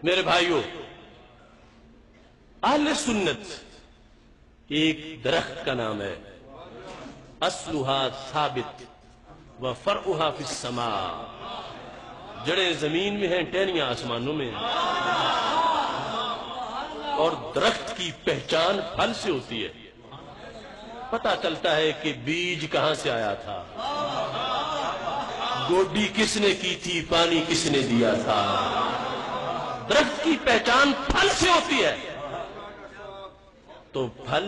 میرے بھائیوں، اہل سنت ایک درخت کا نام ہے، اصلھا ثابت و فرعھا فی السماء، جڑیں زمین میں ہیں، ٹہنیاں آسمانوں میں ہیں، اور درخت کی پہچان پھل سے ہوتی ہے، پتہ چلتا ہے کہ بیج کہاں سے آیا تھا، گوڈی کس نے کی تھی، پانی کس نے دیا تھا۔ درخت کی پہچان پھل سے ہوتی ہے، تو پھل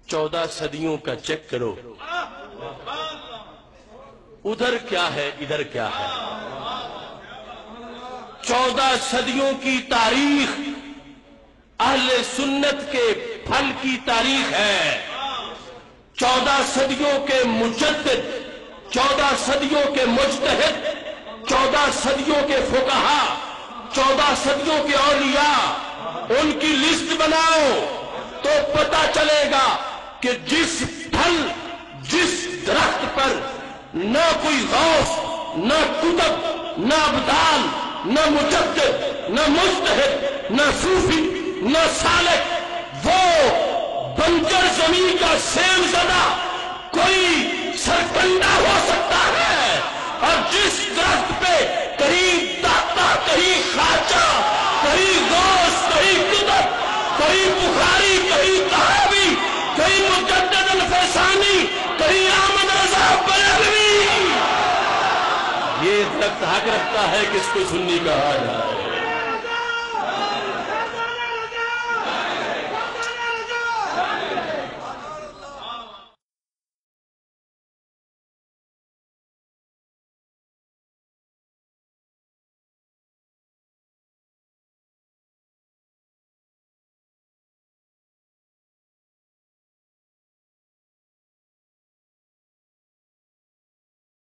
14 صدیوں کا چیک کرو، ادھر کیا ہے ادھر کیا ہے۔ 14 صدیوں کی تاریخ اہل سنت کے پھل کی تاریخ ہے۔ 14 صدیوں کے مجدد، 14 صدیوں کے مجتہد، 14 صدیوں کے فقہا، 14 صدیوں کے اولیاء، ان کی لسٹ بناؤ تو پتہ چلے گا کہ جس پھل، جس درخت پر نہ کوئی غوث، نہ کتب، نہ ابدال، نہ مجدد، نہ مجتہد، نہ صوفی، نہ سالک، وہ بنجر زمین کا سیم زدہ کوئی سرکنڈا ہو سکتا ہے، اور جس درخت پہ کہیں داتا، کہیں خواجہ، کہیں غوث، کہیں کتب، کہیں بخاری، کہیں طحاوی، کہیں مجدد الفیضانی، کہیں احمد رضا بریلوی، یہ درخت حق رکھتا ہے کہ اس کو سنی کہا جائے۔